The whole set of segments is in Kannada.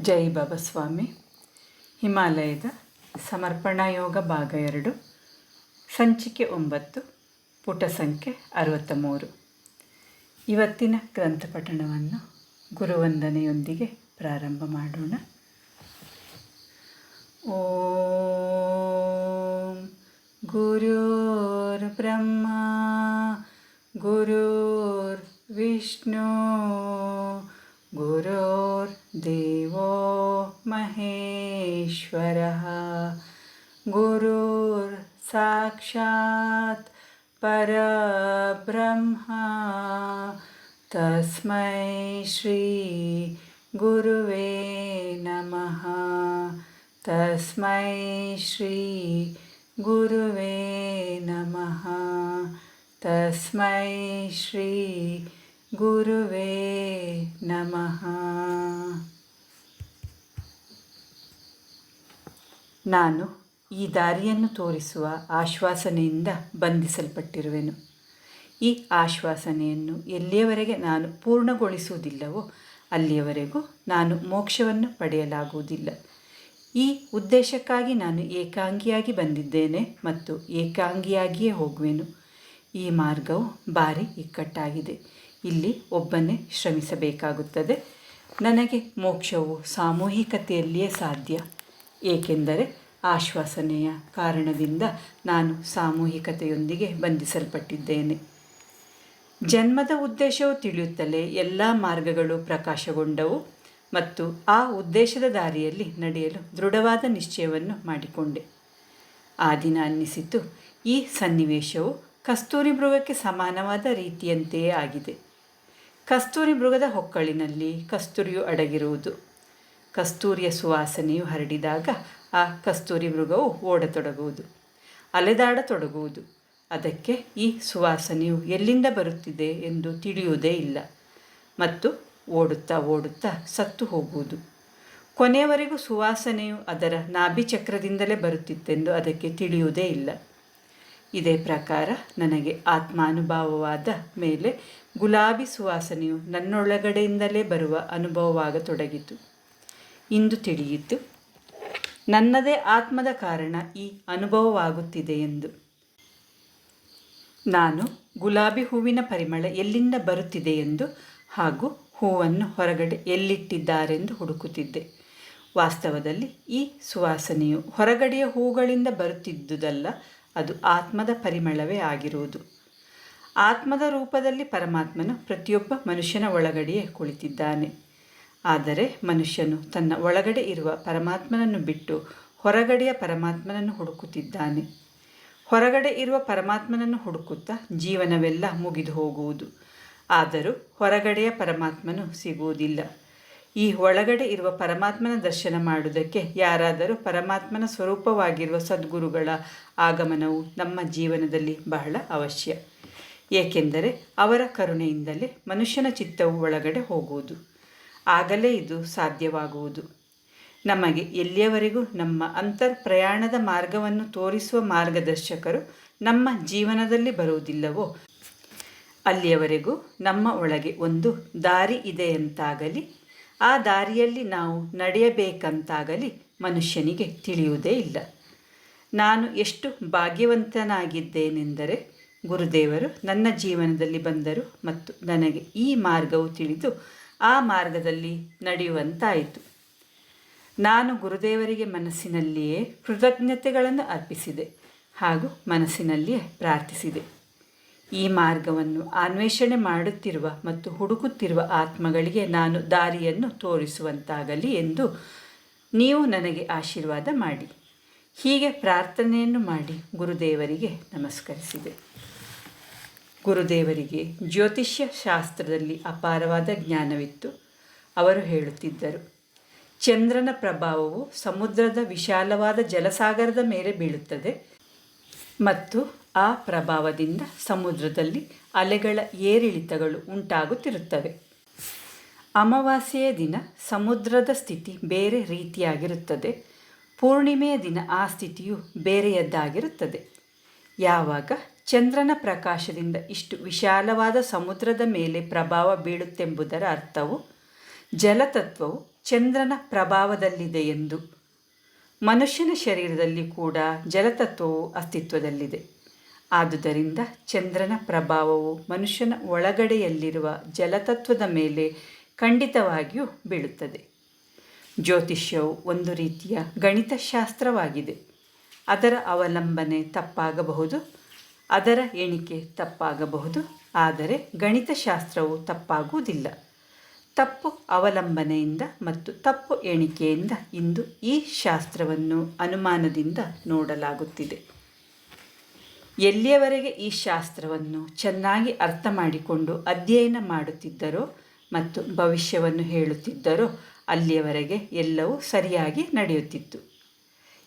ಜೈ ಬಾಬಾ ಸ್ವಾಮಿ. ಹಿಮಾಲಯದ ಸಮರ್ಪಣಾ ಯೋಗ ಭಾಗ 2, ಸಂಚಿಕೆ 9, ಪುಟ ಸಂಖ್ಯೆ 63. ಇವತ್ತಿನ ಗ್ರಂಥ ಪಠಣವನ್ನು ಗುರುವಂದನೆಯೊಂದಿಗೆ ಪ್ರಾರಂಭ ಮಾಡೋಣ. ಓಂ ಗುರುರ್ ಬ್ರಹ್ಮ ಗುರುರ್ ವಿಷ್ಣು ಗುರುರ್ದೇವೋ ಮಹೇಶ್ವರಃ ಗುರುರ್ ಸಾಕ್ಷಾತ್ ಪರಬ್ರಹ್ಮ ತಸ್ಮೈ ಶ್ರೀ ಗುರುವೇ ನಮಃ. ತಸ್ಮೈ ಶ್ರೀ ಗುರುವೇ ನಮಃ. ತಸ್ಮೈ ಶ್ರೀ ಗುರುವೇ ನಮಃ. ನಾನು ಈ ದಾರಿಯನ್ನು ತೋರಿಸುವ ಆಶ್ವಾಸನೆಯಿಂದ ಬಂಧಿಸಲ್ಪಟ್ಟಿರುವೆನು. ಈ ಆಶ್ವಾಸನೆಯನ್ನು ಎಲ್ಲಿಯವರೆಗೆ ನಾನು ಪೂರ್ಣಗೊಳಿಸುವುದಿಲ್ಲವೋ ಅಲ್ಲಿಯವರೆಗೂ ನಾನು ಮೋಕ್ಷವನ್ನು ಪಡೆಯಲಾಗುವುದಿಲ್ಲ. ಈ ಉದ್ದೇಶಕ್ಕಾಗಿ ನಾನು ಏಕಾಂಗಿಯಾಗಿ ಬಂದಿದ್ದೇನೆ ಮತ್ತು ಏಕಾಂಗಿಯಾಗಿಯೇ ಹೋಗುವೆನು. ಈ ಮಾರ್ಗವು ಭಾರಿ ಇಕ್ಕಟ್ಟಾಗಿದೆ. ಇಲ್ಲಿ ಒಬ್ಬನೇ ಶ್ರಮಿಸಬೇಕಾಗುತ್ತದೆ. ನನಗೆ ಮೋಕ್ಷವು ಸಾಮೂಹಿಕತೆಯಲ್ಲಿಯೇ ಸಾಧ್ಯ, ಏಕೆಂದರೆ ಆಶ್ವಾಸನೆಯ ಕಾರಣದಿಂದ ನಾನು ಸಾಮೂಹಿಕತೆಯೊಂದಿಗೆ ಬಂಧಿಸಲ್ಪಟ್ಟಿದ್ದೇನೆ. ಜನ್ಮದ ಉದ್ದೇಶವು ತಿಳಿಯುತ್ತಲೇ ಎಲ್ಲ ಮಾರ್ಗಗಳು ಪ್ರಕಾಶಗೊಂಡವು ಮತ್ತು ಆ ಉದ್ದೇಶದ ದಾರಿಯಲ್ಲಿ ನಡೆಯಲು ದೃಢವಾದ ನಿಶ್ಚಯವನ್ನು ಮಾಡಿಕೊಂಡೆ. ಆ ದಿನ ಅನ್ನಿಸಿತು, ಈ ಸನ್ನಿವೇಶವು ಕಸ್ತೂರಿ ಮೃಗಕ್ಕೆ ಸಮಾನವಾದ ರೀತಿಯಂತೆಯೇ ಆಗಿದೆ. ಕಸ್ತೂರಿ ಮೃಗದ ಹೊಕ್ಕಳಿನಲ್ಲಿ ಕಸ್ತೂರಿಯು ಅಡಗಿರುವುದು. ಕಸ್ತೂರಿಯ ಸುವಾಸನೆಯು ಹರಡಿದಾಗ ಆ ಕಸ್ತೂರಿ ಮೃಗವು ಓಡತೊಡಗುವುದು, ಅಲೆದಾಡತೊಡಗುವುದು. ಅದಕ್ಕೆ ಈ ಸುವಾಸನೆಯು ಎಲ್ಲಿಂದ ಬರುತ್ತಿದೆ ಎಂದು ತಿಳಿಯುವುದೇ ಇಲ್ಲ ಮತ್ತು ಓಡುತ್ತಾ ಓಡುತ್ತಾ ಸತ್ತು ಹೋಗುವುದು. ಕೊನೆಯವರೆಗೂ ಸುವಾಸನೆಯು ಅದರ ನಾಭಿಚಕ್ರದಿಂದಲೇ ಬರುತ್ತಿತ್ತೆಂದು ಅದಕ್ಕೆ ತಿಳಿಯುವುದೇ ಇಲ್ಲ. ಇದೇ ಪ್ರಕಾರ ನನಗೆ ಆತ್ಮಾನುಭವವಾದ ಮೇಲೆ ಗುಲಾಬಿ ಸುವಾಸನೆಯು ನನ್ನೊಳಗಡೆಯಿಂದಲೇ ಬರುವ ಅನುಭವವಾಗತೊಡಗಿತು. ಇಂದು ತಿಳಿಯಿತು, ನನ್ನದೇ ಆತ್ಮದ ಕಾರಣ ಈ ಅನುಭವವಾಗುತ್ತಿದೆ ಎಂದು. ನಾನು ಗುಲಾಬಿ ಹೂವಿನ ಪರಿಮಳ ಎಲ್ಲಿಂದ ಬರುತ್ತಿದೆ ಎಂದು ಹಾಗೂ ಹೂವನ್ನು ಹೊರಗಡೆ ಎಲ್ಲಿಟ್ಟಿದ್ದಾರೆಂದು ಹುಡುಕುತ್ತಿದ್ದೆ. ವಾಸ್ತವದಲ್ಲಿ ಈ ಸುವಾಸನೆಯು ಹೊರಗಡೆಯ ಹೂಗಳಿಂದ ಬರುತ್ತಿದ್ದುದಲ್ಲ, ಅದು ಆತ್ಮದ ಪರಿಮಳವೇ ಆಗಿರುವುದು. ಆತ್ಮದ ರೂಪದಲ್ಲಿ ಪರಮಾತ್ಮನು ಪ್ರತಿಯೊಬ್ಬ ಮನುಷ್ಯನ ಒಳಗಡೆಯೇ ಕುಳಿತಿದ್ದಾನೆ. ಆದರೆ ಮನುಷ್ಯನು ತನ್ನ ಒಳಗಡೆ ಇರುವ ಪರಮಾತ್ಮನನ್ನು ಬಿಟ್ಟು ಹೊರಗಡೆಯ ಪರಮಾತ್ಮನನ್ನು ಹುಡುಕುತ್ತಿದ್ದಾನೆ. ಹೊರಗಡೆ ಇರುವ ಪರಮಾತ್ಮನನ್ನು ಹುಡುಕುತ್ತಾ ಜೀವನವೆಲ್ಲ ಮುಗಿದು ಹೋಗುವುದು. ಆದರೂ ಹೊರಗಡೆಯ ಪರಮಾತ್ಮನು ಸಿಗುವುದಿಲ್ಲ. ಈ ಒಳಗಡೆ ಇರುವ ಪರಮಾತ್ಮನ ದರ್ಶನ ಮಾಡುವುದಕ್ಕೆ ಯಾರಾದರೂ ಪರಮಾತ್ಮನ ಸ್ವರೂಪವಾಗಿರುವ ಸದ್ಗುರುಗಳ ಆಗಮನವು ನಮ್ಮ ಜೀವನದಲ್ಲಿ ಬಹಳ ಅವಶ್ಯ. ಏಕೆಂದರೆ ಅವರ ಕರುಣೆಯಿಂದಲೇ ಮನುಷ್ಯನ ಚಿತ್ತವು ಒಳಗಡೆ ಹೋಗುವುದು. ಆಗಲೇ ಇದು ಸಾಧ್ಯವಾಗುವುದು. ನಮಗೆ ಎಲ್ಲಿಯವರೆಗೂ ನಮ್ಮ ಅಂತರ್ಪ್ರಯಾಣದ ಮಾರ್ಗವನ್ನು ತೋರಿಸುವ ಮಾರ್ಗದರ್ಶಕರು ನಮ್ಮ ಜೀವನದಲ್ಲಿ ಬರುವುದಿಲ್ಲವೋ ಅಲ್ಲಿಯವರೆಗೂ ನಮ್ಮ ಒಳಗೆ ಒಂದು ದಾರಿ ಇದೆಯಂತಾಗಲಿ ಆ ದಾರಿಯಲ್ಲಿ ನಾವು ನಡೆಯಬೇಕಂತಾಗಲಿ ಮನುಷ್ಯನಿಗೆ ತಿಳಿಯುವುದೇ ಇಲ್ಲ. ನಾನು ಎಷ್ಟು ಭಾಗ್ಯವಂತನಾಗಿದ್ದೇನೆಂದರೆ ಗುರುದೇವರು ನನ್ನ ಜೀವನದಲ್ಲಿ ಬಂದರು ಮತ್ತು ನನಗೆ ಈ ಮಾರ್ಗವು ತಿಳಿದು ಆ ಮಾರ್ಗದಲ್ಲಿ ನಡೆಯುವಂತಾಯಿತು. ನಾನು ಗುರುದೇವರಿಗೆ ಮನಸ್ಸಿನಲ್ಲಿಯೇ ಕೃತಜ್ಞತೆಗಳನ್ನು ಅರ್ಪಿಸಿದೆ ಹಾಗೂ ಮನಸ್ಸಿನಲ್ಲಿಯೇ ಪ್ರಾರ್ಥಿಸಿದೆ. ಈ ಮಾರ್ಗವನ್ನು ಅನ್ವೇಷಣೆ ಮಾಡುತ್ತಿರುವ ಮತ್ತು ಹುಡುಕುತ್ತಿರುವ ಆತ್ಮಗಳಿಗೆ ನಾನು ದಾರಿಯನ್ನು ತೋರಿಸುವಂತಾಗಲಿ ಎಂದು ನೀವು ನನಗೆ ಆಶೀರ್ವಾದ ಮಾಡಿ. ಹೀಗೆ ಪ್ರಾರ್ಥನೆಯನ್ನು ಮಾಡಿ ಗುರುದೇವರಿಗೆ ನಮಸ್ಕರಿಸಿದೆ. ಗುರುದೇವರಿಗೆ ಜ್ಯೋತಿಷ್ಯ ಶಾಸ್ತ್ರದಲ್ಲಿ ಅಪಾರವಾದ ಜ್ಞಾನವಿತ್ತು. ಅವರು ಹೇಳುತ್ತಿದ್ದರು, ಚಂದ್ರನ ಪ್ರಭಾವವು ಸಮುದ್ರದ ವಿಶಾಲವಾದ ಜಲಸಾಗರದ ಮೇಲೆ ಬೀಳುತ್ತದೆ ಮತ್ತು ಆ ಪ್ರಭಾವದಿಂದ ಸಮುದ್ರದಲ್ಲಿ ಅಲೆಗಳ ಏರಿಳಿತಗಳು ಉಂಟಾಗುತ್ತಿರುತ್ತವೆ. ಅಮಾವಾಸ್ಯೆಯ ದಿನ ಸಮುದ್ರದ ಸ್ಥಿತಿ ಬೇರೆ ರೀತಿಯಾಗಿರುತ್ತದೆ. ಪೂರ್ಣಿಮೆಯ ದಿನ ಆ ಸ್ಥಿತಿಯು ಬೇರೆಯದ್ದಾಗಿರುತ್ತದೆ. ಯಾವಾಗ ಚಂದ್ರನ ಪ್ರಕಾಶದಿಂದ ಇಷ್ಟು ವಿಶಾಲವಾದ ಸಮುದ್ರದ ಮೇಲೆ ಪ್ರಭಾವ ಬೀಳುತ್ತೆಂಬುದರ ಅರ್ಥವು ಜಲತತ್ವವು ಚಂದ್ರನ ಪ್ರಭಾವದಲ್ಲಿದೆ ಎಂದು. ಮನುಷ್ಯನ ಶರೀರದಲ್ಲಿ ಕೂಡ ಜಲತತ್ವವು ಅಸ್ತಿತ್ವದಲ್ಲಿದೆ. ಆದುದರಿಂದ ಚಂದ್ರನ ಪ್ರಭಾವವು ಮನುಷ್ಯನ ಒಳಗಡೆಯಲ್ಲಿರುವ ಜಲತತ್ವದ ಮೇಲೆ ಖಂಡಿತವಾಗಿಯೂ ಬೀಳುತ್ತದೆ. ಜ್ಯೋತಿಷ್ಯವು ಒಂದು ರೀತಿಯ ಗಣಿತಶಾಸ್ತ್ರವಾಗಿದೆ. ಅದರ ಅವಲಂಬನೆ ತಪ್ಪಾಗಬಹುದು, ಅದರ ಎಣಿಕೆ ತಪ್ಪಾಗಬಹುದು, ಆದರೆ ಗಣಿತಶಾಸ್ತ್ರವು ತಪ್ಪಾಗುವುದಿಲ್ಲ. ತಪ್ಪು ಅವಲಂಬನೆಯಿಂದ ಮತ್ತು ತಪ್ಪು ಎಣಿಕೆಯಿಂದ ಇಂದು ಈ ಶಾಸ್ತ್ರವನ್ನು ಅನುಮಾನದಿಂದ ನೋಡಲಾಗುತ್ತಿದೆ. ಎಲ್ಲಿಯವರೆಗೆ ಈ ಶಾಸ್ತ್ರವನ್ನು ಚೆನ್ನಾಗಿ ಅರ್ಥ ಮಾಡಿಕೊಂಡು ಅಧ್ಯಯನ ಮಾಡುತ್ತಿದ್ದರೋ ಮತ್ತು ಭವಿಷ್ಯವನ್ನು ಹೇಳುತ್ತಿದ್ದರೋ ಅಲ್ಲಿಯವರೆಗೆ ಎಲ್ಲವೂ ಸರಿಯಾಗಿ ನಡೆಯುತ್ತಿತ್ತು.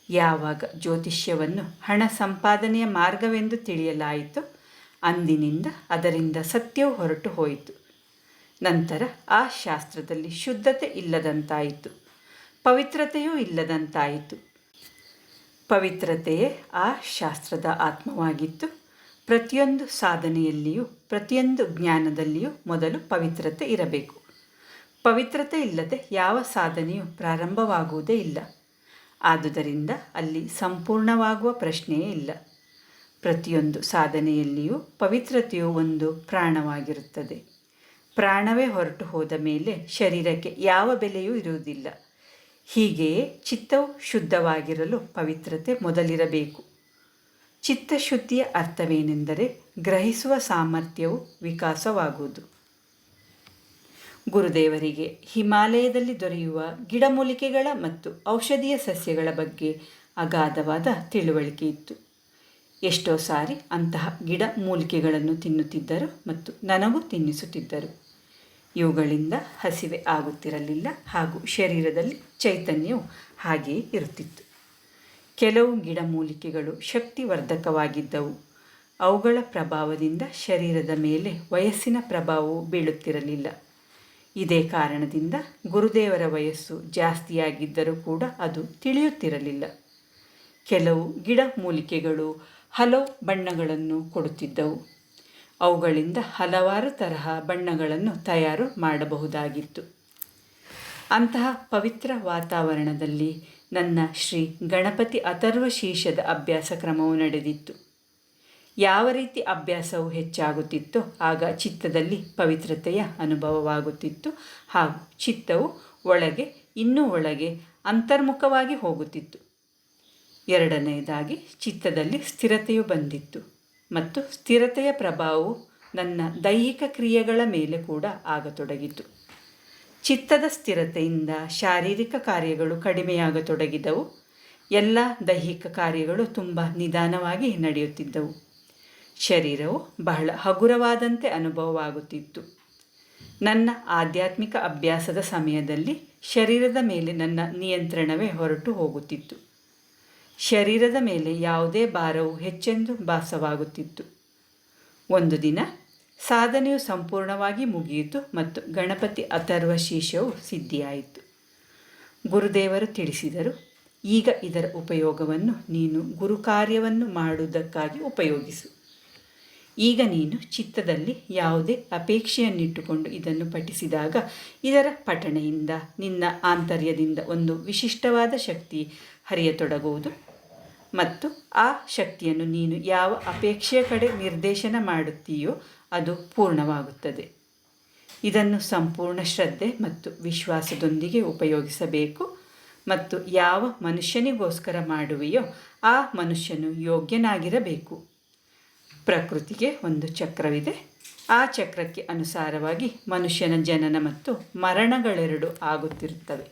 ಯಾವಾಗ ಜ್ಯೋತಿಷ್ಯವನ್ನು ಹಣ ಸಂಪಾದನೆಯ ಮಾರ್ಗವೆಂದು ತಿಳಿಯಲಾಯಿತೋ ಅಂದಿನಿಂದ ಅದರಿಂದ ಸತ್ಯವು ಹೊರಟು ಹೋಯಿತು. ನಂತರ ಆ ಶಾಸ್ತ್ರದಲ್ಲಿ ಶುದ್ಧತೆ ಇಲ್ಲದಂತಾಯಿತು, ಪವಿತ್ರತೆಯೂ ಇಲ್ಲದಂತಾಯಿತು. ಪವಿತ್ರತೆಯೇ ಆ ಶಾಸ್ತ್ರದ ಆತ್ಮವಾಗಿತ್ತು. ಪ್ರತಿಯೊಂದು ಸಾಧನೆಯಲ್ಲಿಯೂ ಪ್ರತಿಯೊಂದು ಜ್ಞಾನದಲ್ಲಿಯೂ ಮೊದಲು ಪವಿತ್ರತೆ ಇರಬೇಕು. ಪವಿತ್ರತೆ ಇಲ್ಲದೆ ಯಾವ ಸಾಧನೆಯೂ ಪ್ರಾರಂಭವಾಗುವುದೇ ಇಲ್ಲ. ಆದುದರಿಂದ ಅಲ್ಲಿ ಸಂಪೂರ್ಣವಾಗುವ ಪ್ರಶ್ನೆಯೇ ಇಲ್ಲ. ಪ್ರತಿಯೊಂದು ಸಾಧನೆಯಲ್ಲಿಯೂ ಪವಿತ್ರತೆಯು ಒಂದು ಪ್ರಾಣವಾಗಿರುತ್ತದೆ. ಪ್ರಾಣವೇ ಹೊರಟು ಹೋದ ಮೇಲೆ ಶರೀರಕ್ಕೆ ಯಾವ ಬೆಲೆಯೂ ಇರುವುದಿಲ್ಲ. ಹೀಗೆಯೇ ಚಿತ್ತವು ಶುದ್ಧವಾಗಿರಲು ಪವಿತ್ರತೆ ಮೊದಲಿರಬೇಕು. ಚಿತ್ತಶುದ್ಧಿಯ ಅರ್ಥವೇನೆಂದರೆ ಗ್ರಹಿಸುವ ಸಾಮರ್ಥ್ಯವು ವಿಕಾಸವಾಗುವುದು. ಗುರುದೇವರಿಗೆ ಹಿಮಾಲಯದಲ್ಲಿ ದೊರೆಯುವ ಗಿಡಮೂಲಿಕೆಗಳ ಮತ್ತು ಔಷಧೀಯ ಸಸ್ಯಗಳ ಬಗ್ಗೆ ಅಗಾಧವಾದ ತಿಳುವಳಿಕೆ ಇತ್ತು. ಎಷ್ಟೋ ಸಾರಿ ಅಂತಹ ಗಿಡಮೂಲಿಕೆಗಳನ್ನು ತಿನ್ನುತ್ತಿದ್ದರು ಮತ್ತು ನನಗೂ ತಿನ್ನಿಸುತ್ತಿದ್ದರು. ಇವುಗಳಿಂದ ಹಸಿವೆ ಆಗುತ್ತಿರಲಿಲ್ಲ ಹಾಗೂ ಶರೀರದಲ್ಲಿ ಚೈತನ್ಯವು ಹಾಗೆಯೇ ಇರುತ್ತಿತ್ತು. ಕೆಲವು ಗಿಡಮೂಲಿಕೆಗಳು ಶಕ್ತಿವರ್ಧಕವಾಗಿದ್ದವು. ಅವುಗಳ ಪ್ರಭಾವದಿಂದ ಶರೀರದ ಮೇಲೆ ವಯಸ್ಸಿನ ಪ್ರಭಾವವು ಬೀಳುತ್ತಿರಲಿಲ್ಲ. ಇದೇ ಕಾರಣದಿಂದ ಗುರುದೇವರ ವಯಸ್ಸು ಜಾಸ್ತಿಯಾಗಿದ್ದರೂ ಕೂಡ ಅದು ತಿಳಿಯುತ್ತಿರಲಿಲ್ಲ. ಕೆಲವು ಗಿಡಮೂಲಿಕೆಗಳು ಹಲವು ಬಣ್ಣಗಳನ್ನು ಕೊಡುತ್ತಿದ್ದವು. ಅವುಗಳಿಂದ ಹಲವಾರು ತರಹ ಬಣ್ಣಗಳನ್ನು ತಯಾರು ಮಾಡಬಹುದಾಗಿತ್ತು. ಅಂತಹ ಪವಿತ್ರ ವಾತಾವರಣದಲ್ಲಿ ನನ್ನ ಶ್ರೀ ಗಣಪತಿ ಅಥರ್ವ ಶೀರ್ಷದ ಅಭ್ಯಾಸ ಕ್ರಮವು ನಡೆದಿತ್ತು. ಯಾವ ರೀತಿ ಅಭ್ಯಾಸವು ಹೆಚ್ಚಾಗುತ್ತಿತ್ತೋ ಆಗ ಚಿತ್ತದಲ್ಲಿ ಪವಿತ್ರತೆಯ ಅನುಭವವಾಗುತ್ತಿತ್ತು ಹಾಗೂ ಚಿತ್ತವು ಒಳಗೆ ಇನ್ನೂ ಒಳಗೆ ಅಂತರ್ಮುಖವಾಗಿ ಹೋಗುತ್ತಿತ್ತು. ಎರಡನೆಯದಾಗಿ ಚಿತ್ತದಲ್ಲಿ ಸ್ಥಿರತೆಯು ಬಂದಿತ್ತು ಮತ್ತು ಸ್ಥಿರತೆಯ ಪ್ರಭಾವವು ನನ್ನ ದೈಹಿಕ ಕ್ರಿಯೆಗಳ ಮೇಲೆ ಕೂಡ ಆಗತೊಡಗಿತು. ಚಿತ್ತದ ಸ್ಥಿರತೆಯಿಂದ ಶಾರೀರಿಕ ಕಾರ್ಯಗಳು ಕಡಿಮೆಯಾಗತೊಡಗಿದವು. ಎಲ್ಲ ದೈಹಿಕ ಕಾರ್ಯಗಳು ತುಂಬ ನಿಧಾನವಾಗಿ ನಡೆಯುತ್ತಿದ್ದವು. ಶರೀರವು ಬಹಳ ಹಗುರವಾದಂತೆ ಅನುಭವವಾಗುತ್ತಿತ್ತು. ನನ್ನ ಆಧ್ಯಾತ್ಮಿಕ ಅಭ್ಯಾಸದ ಸಮಯದಲ್ಲಿ ಶರೀರದ ಮೇಲೆ ನನ್ನ ನಿಯಂತ್ರಣವೇ ಹೊರಟು ಹೋಗುತ್ತಿತ್ತು. ಶರೀರದ ಮೇಲೆ ಯಾವುದೇ ಭಾರವು ಹೆಚ್ಚೆಂದು ಭಾಸವಾಗುತ್ತಿತ್ತು. ಒಂದು ದಿನ ಸಾಧನೆಯು ಸಂಪೂರ್ಣವಾಗಿ ಮುಗಿಯಿತು ಮತ್ತು ಗಣಪತಿ ಅಥರ್ವ ಶೀರ್ಷವು ಸಿದ್ಧಿಯಾಯಿತು. ಗುರುದೇವರು ತಿಳಿಸಿದರು, ಈಗ ಇದರ ಉಪಯೋಗವನ್ನು ನೀನು ಗುರುಕಾರ್ಯವನ್ನು ಮಾಡುವುದಕ್ಕಾಗಿ ಉಪಯೋಗಿಸು. ಈಗ ನೀನು ಚಿತ್ತದಲ್ಲಿ ಯಾವುದೇ ಅಪೇಕ್ಷೆಯನ್ನಿಟ್ಟುಕೊಂಡು ಇದನ್ನು ಪಠಿಸಿದಾಗ ಇದರ ಪಠಣೆಯಿಂದ ನಿನ್ನ ಆಂತರ್ಯದಿಂದ ಒಂದು ವಿಶಿಷ್ಟವಾದ ಶಕ್ತಿ ಹರಿಯತೊಡಗುವುದು ಮತ್ತು ಆ ಶಕ್ತಿಯನ್ನು ನೀನು ಯಾವ ಅಪೇಕ್ಷೆಯ ಕಡೆ ನಿರ್ದೇಶನ ಮಾಡುತ್ತೀಯೋ ಅದು ಪೂರ್ಣವಾಗುತ್ತದೆ. ಇದನ್ನು ಸಂಪೂರ್ಣ ಶ್ರದ್ಧೆ ಮತ್ತು ವಿಶ್ವಾಸದೊಂದಿಗೆ ಉಪಯೋಗಿಸಬೇಕು ಮತ್ತು ಯಾವ ಮನುಷ್ಯನಿಗೋಸ್ಕರ ಮಾಡುವೆಯೋ ಆ ಮನುಷ್ಯನು ಯೋಗ್ಯನಾಗಿರಬೇಕು. ಪ್ರಕೃತಿಗೆ ಒಂದು ಚಕ್ರವಿದೆ. ಆ ಚಕ್ರಕ್ಕೆ ಅನುಸಾರವಾಗಿ ಮನುಷ್ಯನ ಜನನ ಮತ್ತು ಮರಣಗಳೆರಡು ಆಗುತ್ತಿರುತ್ತವೆ.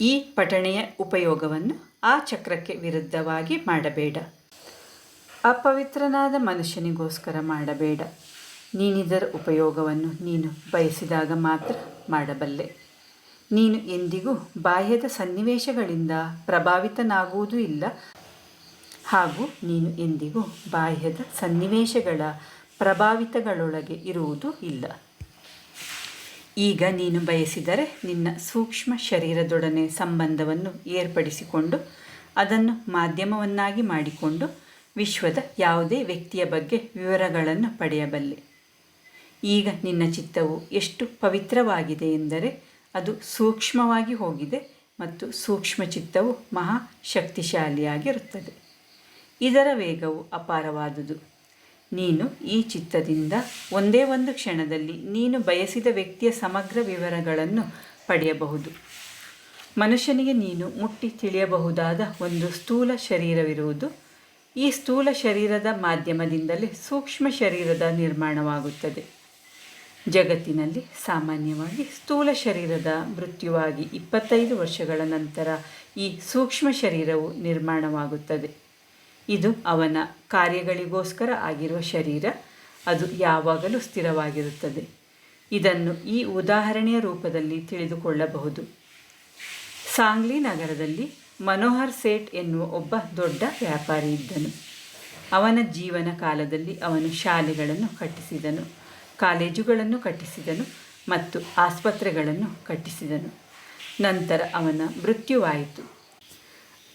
ಈ ಪಠಣೆಯ ಉಪಯೋಗವನ್ನು ಆ ಚಕ್ರಕ್ಕೆ ವಿರುದ್ಧವಾಗಿ ಮಾಡಬೇಡ. ಅಪವಿತ್ರನಾದ ಮನುಷ್ಯನಿಗೋಸ್ಕರ ಮಾಡಬೇಡ. ನೀನಿದರ ಉಪಯೋಗವನ್ನು ನೀನು ಬಯಸಿದಾಗ ಮಾತ್ರ ಮಾಡಬಲ್ಲೆ. ನೀನು ಎಂದಿಗೂ ಬಾಹ್ಯದ ಸನ್ನಿವೇಶಗಳಿಂದ ಪ್ರಭಾವಿತನಾಗುವುದೂ ಇಲ್ಲ ಹಾಗೂ ನೀನು ಎಂದಿಗೂ ಬಾಹ್ಯದ ಸನ್ನಿವೇಶಗಳ ಪ್ರಭಾವಿತಗಳೊಳಗೆ ಇರುವುದೂ ಇಲ್ಲ. ಈಗ ನೀನು ಬಯಸಿದರೆ ನಿನ್ನ ಸೂಕ್ಷ್ಮ ಶರೀರದೊಡನೆ ಸಂಬಂಧವನ್ನು ಏರ್ಪಡಿಸಿಕೊಂಡು ಅದನ್ನು ಮಾಧ್ಯಮವನ್ನಾಗಿ ಮಾಡಿಕೊಂಡು ವಿಶ್ವದ ಯಾವುದೇ ವ್ಯಕ್ತಿಯ ಬಗ್ಗೆ ವಿವರಗಳನ್ನು ಪಡೆಯಬಲ್ಲೆ. ಈಗ ನಿನ್ನ ಚಿತ್ತವು ಎಷ್ಟು ಪವಿತ್ರವಾಗಿದೆ ಎಂದರೆ ಅದು ಸೂಕ್ಷ್ಮವಾಗಿ ಹೋಗಿದೆ ಮತ್ತು ಸೂಕ್ಷ್ಮ ಚಿತ್ತವು ಮಹಾ ಶಕ್ತಿಶಾಲಿಯಾಗಿರುತ್ತದೆ. ಇದರ ವೇಗವು ಅಪಾರವಾದುದು. ನೀನು ಈ ಚಿತ್ತದಿಂದ ಒಂದೇ ಒಂದು ಕ್ಷಣದಲ್ಲಿ ನೀನು ಬಯಸಿದ ವ್ಯಕ್ತಿಯ ಸಮಗ್ರ ವಿವರಗಳನ್ನು ಪಡೆಯಬಹುದು. ಮನುಷ್ಯನಿಗೆ ನೀನು ಮುಟ್ಟಿ ತಿಳಿಯಬಹುದಾದ ಒಂದು ಸ್ಥೂಲ ಶರೀರವಿರುವುದು. ಈ ಸ್ಥೂಲ ಶರೀರದ ಮಾಧ್ಯಮದಿಂದಲೇ ಸೂಕ್ಷ್ಮ ಶರೀರದ ನಿರ್ಮಾಣವಾಗುತ್ತದೆ. ಜಗತ್ತಿನಲ್ಲಿ ಸಾಮಾನ್ಯವಾಗಿ ಸ್ಥೂಲ ಶರೀರದ ಮೃತ್ಯುವಾಗಿ 25 ವರ್ಷಗಳ ನಂತರ ಈ ಸೂಕ್ಷ್ಮ ಶರೀರವು ನಿರ್ಮಾಣವಾಗುತ್ತದೆ. ಇದು ಅವನ ಕಾರ್ಯಗಳಿಗೋಸ್ಕರ ಆಗಿರುವ ಶರೀರ. ಅದು ಯಾವಾಗಲೂ ಸ್ಥಿರವಾಗಿರುತ್ತದೆ. ಇದನ್ನು ಈ ಉದಾಹರಣೆಯ ರೂಪದಲ್ಲಿ ತಿಳಿದುಕೊಳ್ಳಬಹುದು. ಸಾಂಗ್ಲಿ ನಗರದಲ್ಲಿ ಮನೋಹರ್ ಸೇಠ್ ಎನ್ನುವ ಒಬ್ಬ ದೊಡ್ಡ ವ್ಯಾಪಾರಿ ಇದ್ದನು. ಅವನ ಜೀವನ ಕಾಲದಲ್ಲಿ ಅವನು ಶಾಲೆಗಳನ್ನು ಕಟ್ಟಿಸಿದನು, ಕಾಲೇಜುಗಳನ್ನು ಕಟ್ಟಿಸಿದನು ಮತ್ತು ಆಸ್ಪತ್ರೆಗಳನ್ನು ಕಟ್ಟಿಸಿದನು. ನಂತರ ಅವನ ಮೃತ್ಯುವಾಯಿತು.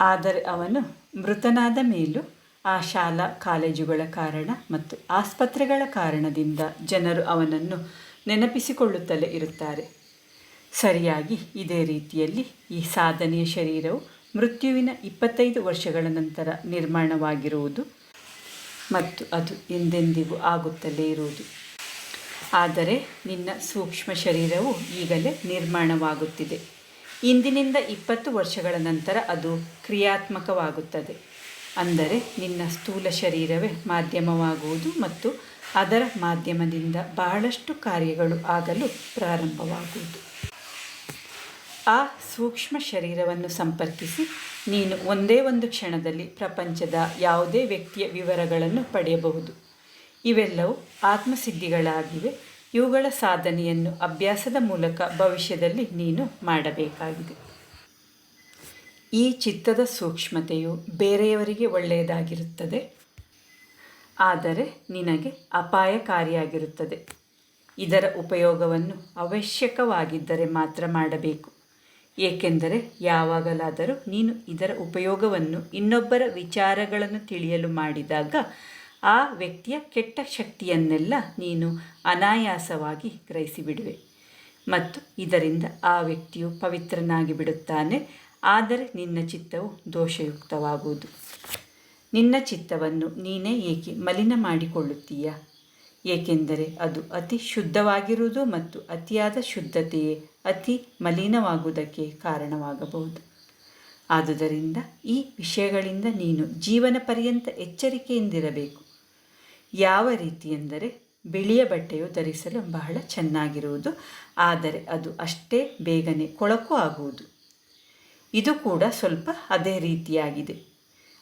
ಆದರೆ ಅವನು ಮೃತನಾದ ಮೇಲೂ ಆ ಶಾಲಾ ಕಾಲೇಜುಗಳ ಕಾರಣ ಮತ್ತು ಆಸ್ಪತ್ರೆಗಳ ಕಾರಣದಿಂದ ಜನರು ಅವನನ್ನು ನೆನಪಿಸಿಕೊಳ್ಳುತ್ತಲೇ ಇರುತ್ತಾರೆ. ಸರಿಯಾಗಿ ಇದೇ ರೀತಿಯಲ್ಲಿ ಈ ಸಾಧನೆಯ ಶರೀರವು ಮೃತ್ಯುವಿನ 25 ವರ್ಷಗಳ ನಂತರ ನಿರ್ಮಾಣವಾಗಿರುವುದು ಮತ್ತು ಅದು ಎಂದೆಂದಿಗೂ ಆಗುತ್ತಲೇ ಇರುವುದು. ಆದರೆ ನಿನ್ನ ಸೂಕ್ಷ್ಮ ಶರೀರವು ಈಗಲೇ ನಿರ್ಮಾಣವಾಗುತ್ತಿದೆ. ಇಂದಿನಿಂದ 20 ವರ್ಷಗಳ ನಂತರ ಅದು ಕ್ರಿಯಾತ್ಮಕವಾಗುತ್ತದೆ. ಅಂದರೆ ನಿನ್ನ ಸ್ಥೂಲ ಶರೀರವೇ ಮಾಧ್ಯಮವಾಗುವುದು ಮತ್ತು ಅದರ ಮಾಧ್ಯಮದಿಂದ ಬಹಳಷ್ಟು ಕಾರ್ಯಗಳು ಆಗಲು ಪ್ರಾರಂಭವಾಗುವುದು. ಆ ಸೂಕ್ಷ್ಮ ಶರೀರವನ್ನು ಸಂಪರ್ಕಿಸಿ ನೀನು ಒಂದೇ ಒಂದು ಕ್ಷಣದಲ್ಲಿ ಪ್ರಪಂಚದ ಯಾವುದೇ ವ್ಯಕ್ತಿಯ ವಿವರಗಳನ್ನು ಪಡೆಯಬಹುದು. ಇವೆಲ್ಲವೂ ಆತ್ಮಸಿದ್ಧಿಗಳಾಗಿವೆ. ಇವುಗಳ ಸಾಧನೆಯನ್ನು ಅಭ್ಯಾಸದ ಮೂಲಕ ಭವಿಷ್ಯದಲ್ಲಿ ನೀನು ಮಾಡಬೇಕಾಗಿದೆ. ಈ ಚಿತ್ತದ ಸೂಕ್ಷ್ಮತೆಯು ಬೇರೆಯವರಿಗೆ ಒಳ್ಳೆಯದಾಗಿರುತ್ತದೆ, ಆದರೆ ನಿನಗೆ ಅಪಾಯಕಾರಿಯಾಗಿರುತ್ತದೆ. ಇದರ ಉಪಯೋಗವನ್ನು ಅವಶ್ಯಕವಾಗಿದ್ದರೆ ಮಾತ್ರ ಮಾಡಬೇಕು. ಏಕೆಂದರೆ ಯಾವಾಗಲಾದರೂ ನೀನು ಇದರ ಉಪಯೋಗವನ್ನು ಇನ್ನೊಬ್ಬರ ವಿಚಾರಗಳನ್ನು ತಿಳಿಯಲು ಮಾಡಿದಾಗ ಆ ವ್ಯಕ್ತಿಯ ಕೆಟ್ಟ ಶಕ್ತಿಯನ್ನೆಲ್ಲ ನೀನು ಅನಾಯಾಸವಾಗಿ ಗ್ರಹಿಸಿಬಿಡುವೆ ಮತ್ತು ಇದರಿಂದ ಆ ವ್ಯಕ್ತಿಯು ಪವಿತ್ರನಾಗಿ ಬಿಡುತ್ತಾನೆ. ಆದರೆ ನಿನ್ನ ಚಿತ್ತವು ದೋಷಯುಕ್ತವಾಗುವುದು. ನಿನ್ನ ಚಿತ್ತವನ್ನು ನೀನೇ ಏಕೆ ಮಲಿನ ಮಾಡಿಕೊಳ್ಳುತ್ತೀಯಾ? ಏಕೆಂದರೆ ಅದು ಅತಿ ಶುದ್ಧವಾಗಿರುವುದು ಮತ್ತು ಅತಿಯಾದ ಶುದ್ಧತೆಯೇ ಅತಿ ಮಲಿನವಾಗುವುದಕ್ಕೆ ಕಾರಣವಾಗಬಹುದು. ಆದುದರಿಂದ ಈ ವಿಷಯಗಳಿಂದ ನೀನು ಜೀವನ ಪರ್ಯಂತ ಎಚ್ಚರಿಕೆಯಿಂದಿರಬೇಕು. ಯಾವ ರೀತಿ ಎಂದರೆ, ಬಿಳಿಯ ಬಟ್ಟೆಯು ಧರಿಸಲು ಬಹಳ ಚೆನ್ನಾಗಿರುವುದು, ಆದರೆ ಅದು ಅಷ್ಟೇ ಬೇಗನೆ ಕೊಳಕು ಆಗುವುದು. ಇದು ಕೂಡ ಸ್ವಲ್ಪ ಅದೇ ರೀತಿಯಾಗಿದೆ.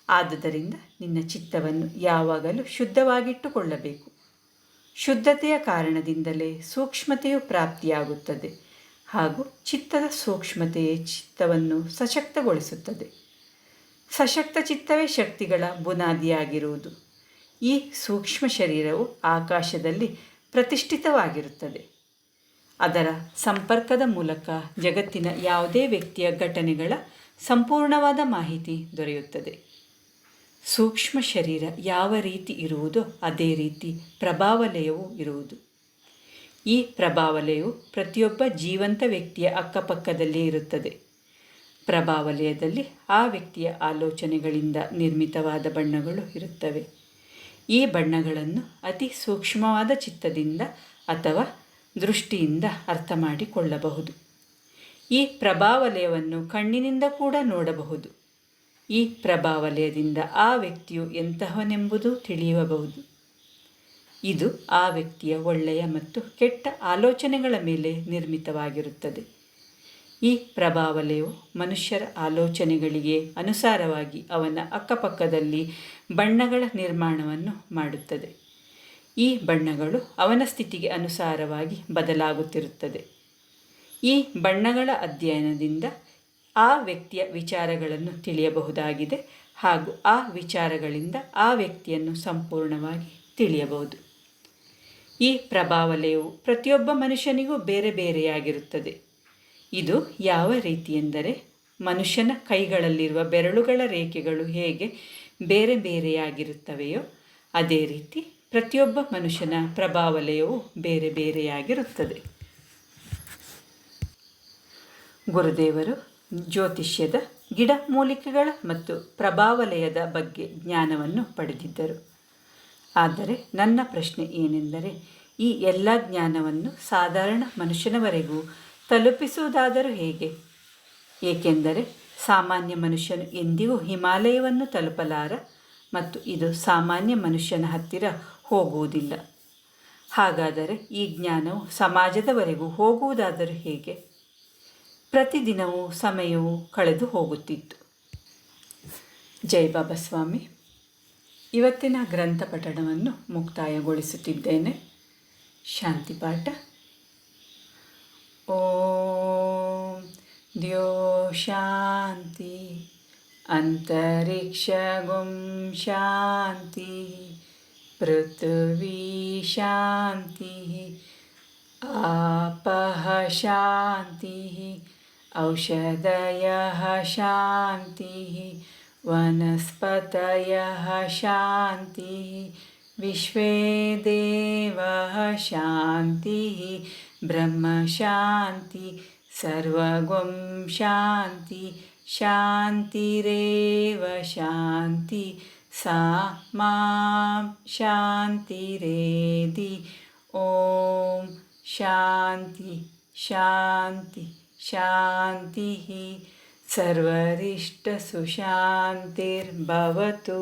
ಆದುದರಿಂದ ನಿನ್ನ ಚಿತ್ತವನ್ನು ಯಾವಾಗಲೂ ಶುದ್ಧವಾಗಿಟ್ಟುಕೊಳ್ಳಬೇಕು. ಶುದ್ಧತೆಯ ಕಾರಣದಿಂದಲೇ ಸೂಕ್ಷ್ಮತೆಯು ಪ್ರಾಪ್ತಿಯಾಗುತ್ತದೆ ಹಾಗೂ ಚಿತ್ತದ ಸೂಕ್ಷ್ಮತೆಯೇ ಚಿತ್ತವನ್ನು ಸಶಕ್ತಗೊಳಿಸುತ್ತದೆ. ಸಶಕ್ತ ಚಿತ್ತವೇ ಶಕ್ತಿಗಳ ಬುನಾದಿಯಾಗಿರುವುದು. ಈ ಸೂಕ್ಷ್ಮ ಶರೀರವು ಆಕಾಶದಲ್ಲಿ ಪ್ರತಿಷ್ಠಿತವಾಗಿರುತ್ತದೆ. ಅದರ ಸಂಪರ್ಕದ ಮೂಲಕ ಜಗತ್ತಿನ ಯಾವುದೇ ವ್ಯಕ್ತಿಯ ಘಟನೆಗಳ ಸಂಪೂರ್ಣವಾದ ಮಾಹಿತಿ ದೊರೆಯುತ್ತದೆ. ಸೂಕ್ಷ್ಮ ಶರೀರ ಯಾವ ರೀತಿ ಇರುವುದೋ ಅದೇ ರೀತಿ ಪ್ರಭಾವಲಯವೂ ಇರುವುದು. ಈ ಪ್ರಭಾವಲಯವು ಪ್ರತಿಯೊಬ್ಬ ಜೀವಂತ ವ್ಯಕ್ತಿಯ ಅಕ್ಕಪಕ್ಕದಲ್ಲೇ ಇರುತ್ತದೆ. ಪ್ರಭಾವಲಯದಲ್ಲಿ ಆ ವ್ಯಕ್ತಿಯ ಆಲೋಚನೆಗಳಿಂದ ನಿರ್ಮಿತವಾದ ಬಣ್ಣಗಳು ಇರುತ್ತವೆ. ಈ ಬಣ್ಣಗಳನ್ನು ಅತಿ ಸೂಕ್ಷ್ಮವಾದ ಚಿತ್ತದಿಂದ ಅಥವಾ ದೃಷ್ಟಿಯಿಂದ ಅರ್ಥ ಮಾಡಿಕೊಳ್ಳಬಹುದು. ಈ ಪ್ರಭಾವಲಯವನ್ನು ಕಣ್ಣಿನಿಂದ ಕೂಡ ನೋಡಬಹುದು. ಈ ಪ್ರಭಾವಲಯದಿಂದ ಆ ವ್ಯಕ್ತಿಯು ಎಂತಹವನೆಂಬುದು ತಿಳಿಯಬಹುದು. ಇದು ಆ ವ್ಯಕ್ತಿಯ ಒಳ್ಳೆಯ ಮತ್ತು ಕೆಟ್ಟ ಆಲೋಚನೆಗಳ ಮೇಲೆ ನಿರ್ಮಿತವಾಗಿರುತ್ತದೆ. ಈ ಪ್ರಭಾವಲಯವು ಮನುಷ್ಯರ ಆಲೋಚನೆಗಳಿಗೆ ಅನುಸಾರವಾಗಿ ಅವನ ಅಕ್ಕಪಕ್ಕದಲ್ಲಿ ಬಣ್ಣಗಳ ನಿರ್ಮಾಣವನ್ನು ಮಾಡುತ್ತದೆ. ಈ ಬಣ್ಣಗಳು ಅವನ ಸ್ಥಿತಿಗೆ ಅನುಸಾರವಾಗಿ ಬದಲಾಗುತ್ತಿರುತ್ತದೆ. ಈ ಬಣ್ಣಗಳ ಅಧ್ಯಯನದಿಂದ ಆ ವ್ಯಕ್ತಿಯ ವಿಚಾರಗಳನ್ನು ತಿಳಿಯಬಹುದಾಗಿದೆ ಹಾಗೂ ಆ ವಿಚಾರಗಳಿಂದ ಆ ವ್ಯಕ್ತಿಯನ್ನು ಸಂಪೂರ್ಣವಾಗಿ ತಿಳಿಯಬಹುದು. ಈ ಪ್ರಭಾವಲಯವು ಪ್ರತಿಯೊಬ್ಬ ಮನುಷ್ಯನಿಗೂ ಬೇರೆ ಬೇರೆಯಾಗಿರುತ್ತದೆ. ಇದು ಯಾವ ರೀತಿ ಎಂದರೆ, ಮನುಷ್ಯನ ಕೈಗಳಲ್ಲಿರುವ ಬೆರಳುಗಳ ರೇಖೆಗಳು ಹೇಗೆ ಬೇರೆ ಬೇರೆಯಾಗಿರುತ್ತವೆಯೋ ಅದೇ ರೀತಿ ಪ್ರತಿಯೊಬ್ಬ ಮನುಷ್ಯನ ಪ್ರಭಾವಲಯವು ಬೇರೆ ಬೇರೆಯಾಗಿರುತ್ತದೆ. ಗುರುದೇವರು ಜ್ಯೋತಿಷ್ಯದ ಗಿಡಮೂಲಿಕೆಗಳ ಮತ್ತು ಪ್ರಭಾವಲಯದ ಬಗ್ಗೆ ಜ್ಞಾನವನ್ನು ಪಡೆದಿದ್ದರು. ಆದರೆ ನನ್ನ ಪ್ರಶ್ನೆ ಏನೆಂದರೆ, ಈ ಎಲ್ಲ ಜ್ಞಾನವನ್ನು ಸಾಧಾರಣ ಮನುಷ್ಯನವರೆಗೂ ತಲುಪಿಸುವುದಾದರೂ ಹೇಗೆ? ಏಕೆಂದರೆ ಸಾಮಾನ್ಯ ಮನುಷ್ಯನು ಎಂದಿಗೂ ಹಿಮಾಲಯವನ್ನು ತಲುಪಲಾರ ಮತ್ತು ಇದು ಸಾಮಾನ್ಯ ಮನುಷ್ಯನ ಹತ್ತಿರ ಹೋಗುವುದಿಲ್ಲ. ಹಾಗಾದರೆ ಈ ಜ್ಞಾನವು ಸಮಾಜದವರೆಗೂ ಹೋಗುವುದಾದರೂ ಹೇಗೆ? ಪ್ರತಿದಿನವೂ ಸಮಯವು ಕಳೆದು ಹೋಗುತ್ತಿತ್ತು. ಜೈ ಬಾಬಾ ಸ್ವಾಮಿ. ಇವತ್ತಿನ ಗ್ರಂಥ ಪಠಣವನ್ನು ಮುಕ್ತಾಯಗೊಳಿಸುತ್ತಿದ್ದೇನೆ. ಶಾಂತಿ ಪಾಠ. ಓಂ ದ್ಯೋ ಶಾಂತಿ ಅಂತರಿಕ್ಷ ಗುಂ ಶಾಂತಿ ಪೃಥ್ವಿ ಶಾಂತಿ ಆಪಃ ಶಾಂತಿ ಔಷಧಯಃ ಶಾಂತಿ ವನಸ್ಪತಯಃ ಶಾಂತಿ ವಿಶ್ವೇ ದೇವಃ ಶಾಂತಿ ಬ್ರಹ್ಮ ಶಾಂತಿ ಸರ್ವಗುಂ ಶಾಂತಿ ಶಾಂತಿರೇವ ಶಾಂತಿ ಸಾ ಮಾಂ ಶಾಂತಿರೇಧಿ. ಓಂ ಶಾಂತಿ ಶಾಂತಿ ಶಾಂತಿ. ಸರ್ವರಿಷ್ಟ ಸುಶಾಂತಿರ್ಭವತು.